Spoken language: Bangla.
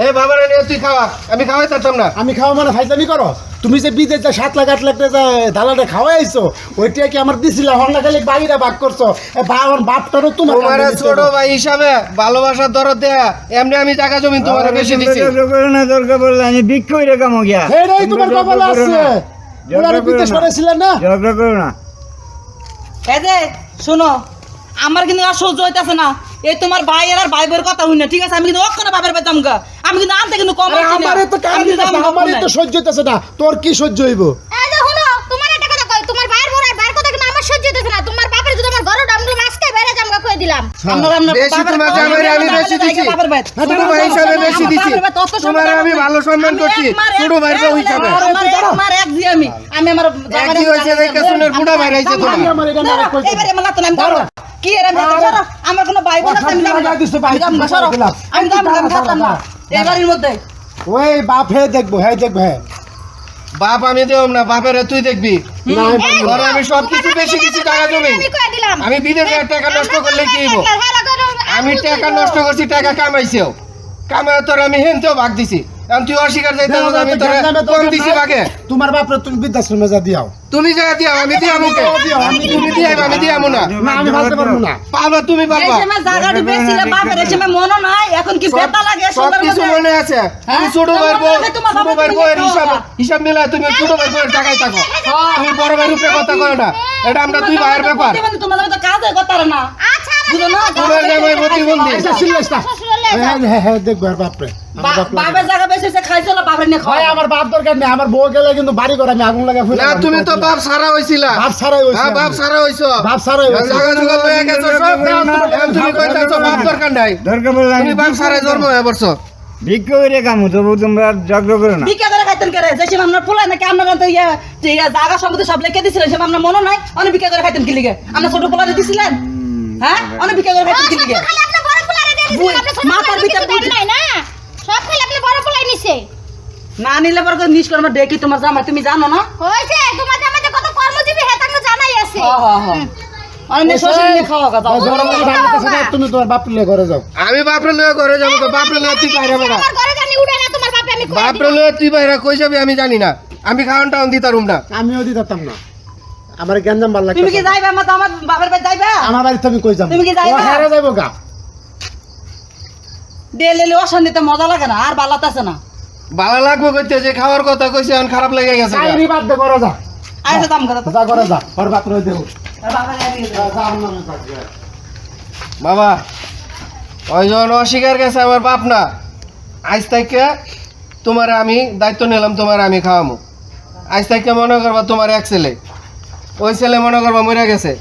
এ বাবা রে তুই খাওয়া, আমি খাওয়াই পারতাম না। আমি খাওয়া মানে ফাইজলামি করো? তুমি যে বিদেশ যা 7 লাখ 8 লাখ টাকা দালালে খাওয়াইছো, ওইটা কি আমার দিছিলা? হন্ডা খালি বাড়িটা ভাগ করছো। আমার বাপটারও তোমার তোমার ছোট ভাই হিসাবে ভালোবাসার দরদ দেয়া এমনি আমি টাকা জমি তোমার বেশি দিছি। দরকার বললে আমি বিক্রি করে কামো গিয়া। এই তোমার কপালে আছে। ওরা বিদেশ করেছিলেন না? ঝগড়া করো না। এই যে শোনো, আমার কিন্তু আর সহ্য হইতাছে না। এই তোমার ভাই আর ভাই বোনের কথা হই না, ঠিক আছে? আমি কিন্তু অক্ষণ বাপের পেতাম গা, আমি কিন্তু আনতে কিন্তু কম আছি না। আমারে তো কান দিতেছে, আমারে তো সহ্য হইতাছে না। তোর কি সহ্য হইব? এই যে শুনো, তোমার একটা কথা কই, তোমার ভাইয়ের ভাইয়ের কথা কিন্তু আমার সহ্য হইতেছে না। তোমার বাপের যদি আমার ঘরে ডামগুলো আজকে বাইরে জামগা কই দিলাম। বেশি তোমার জামাইরে আমি বেশি দিছি, ছোট ভাই হিসাবে বেশি দিছি। তোমার আমি ভালো সম্মান করছি ছোট ভাইয়ের বউ হিসাবে। আমার এক জি আমি আমার এক জি হইছে দেখে শুনে বুড়া ভাই রাইছে তোমার। আমার এটা না কইছে। এবারে আমার লাত নাম ধরো কি এর আমি ধরো, আমার কোনো ভাই বোন আছে? আমি দাম সরো, আমি দাম খাতাম না এই বাড়ির মধ্যে। ওই বাপ হে দেখবো, হে দেখবো, হে বাপ আমি দেব না, বাপের তুই দেখবি। না তোর আমি সব কিছু বেশি কিছু টাকা জমি। আমি কই দিলাম। আমি বিদেশে টাকা নষ্ট করলে কি হইব? আমি টাকা নষ্ট করছি, টাকা কামাইছেও, কামাই তোর আমি হেনতেও ভাগ দিছি। এখন তুই অস্বীকার যাইতে হবে, আমি তোর কম দিছি ভাগে। তোমার বাপরে তুমি বৃদ্ধাশ্রমে যা দিয়াও। তুমি যা দিও, আমি দিয়া মুখে তুমি দিয়াইবা, আমি দিয়া মুনা না আমি ভাবতে পারবো না। পারবা, তুমি এই পারবা। সময় জায়গাটি বেশিলে বাপের এই সময় মনও নাই, এখন কি বেতা লাগে সব সবার কিছু মধ্যে? মনে আছে। তুমি ছোট ভাইয়ের বউ, ছোট ভাইয়ের বউয়ের হিসাব মিলায় তুমি ছোট ভাইয়ের বউয়ের টাকায় থাকো। তুমি বড় ভাইয়ের উপরে কথা কয় না, এটা আমরা দুই ভাইয়ের ব্যাপার। তোমার তো কাজে কথা না, আচ্ছা বুঝো না? তোমার জামাই প্রতিবন্ধী। আচ্ছা সিলেস্টা হ্যাঁ হ্যাঁ দেখবো আর বাপরে। আমার বাপ লাগে। বাপের জায়গা বেশি সে খাইছিল, বাপের নিয়ে ভাই খাওয়া। আমার বাপ দরকার নেই, আমার বউ গেলে কিন্তু বাড়ি করে আমি আগুন লাগা ফেলে না তুমি তো বাপ সারা হইছিলা। বাপ ছাড়াই হইছে। হ্যাঁ বাপ সারা হইছো। বাপ ছাড়াই হইছে। জায়গা জুগা লইয়া গেছো সব। এখন তুমি কইতাছো বাপ দরকার নাই, দরকার বললে আমি তুমি বাপ সারাই জন্ম হয়ে পড়ছো। বিক্রি করে কামো, তবু তোমরা ঝগড়া করো না। ভিক্ষা করে খাইতেন করে, যে সময় আপনার পোলাই নাকি আপনারা তো জায়গা সম্পত্তি সব লিখে দিছিলেন, সে আপনার মনে নাই? অনেক ভিক্ষা করে খাইতেন কি লিগে? আপনার ছোট পোলা দিছিলেন? হ্যাঁ, অনেক ভিক্ষা করে খাইতেন কি লিগে? খালি আপনি বড় পোলারে দিয়ে দিছেন, আপনি ছোট মাথার পোলারে ভিতর কিছু দেন নাই না। সব খালি আপনি বড় পোলাই নিছে। না নিলে পর নিজ কর্ম দেখি তোমার জামাই, তুমি জানো না? হইছে তোমার জামাইতে কত কর্মজীবী হেতাঙ্গ জানাই আছে। অনেক শ্বশুর নিয়ে খাওয়া কথা। ভাই, জোর করে ধান দিতেছে না, তুমি তোমার বাপ লিয়ে ঘরে যাও। আমি বাপরে লইয়া ঘরে যাবো তো, বাপরে লইয়া তুই বাইরে বেড়া। আমার ঘরে জানি উড়ে না তোমার বাপে, আমি কই বাপরে লইয়া তুই বাইরে কই যাবি আমি জানি না। আমি খাওয়ান টাউন দিতারুম না। আমিও দিতাম না, আমার গঞ্জাম ভাল তুমি কি লাগছে। যাইবা? আমার বাপের বাড়ি যাইবা? আমার বাড়িতে আমি কই যাবো? তুমি কি যাইবা? ও হারা যাইবো গা। ডেলে অশান্তিতে মজা লাগে না, আর বালাতে আছে না। ভালো লাগবে কইতে যে খাওয়ার কথা কইছে, এখন খারাপ লেগে গেছে। কাহিনী বাদ দে, ঘরে যা। আইসা দাম কথা। যা ঘরে যা, ওর বাপ রয়ে দেবো। বাবা ওই যখন অস্বীকার গেছে আমার বাপ না, আজ থেকে তোমার আমি দায়িত্ব নিলাম, তোমার আমি খাওয়ামো। আজ থেকে মনে করবা তোমার এক ছেলে, ওই ছেলে মনে করবা মরে গেছে,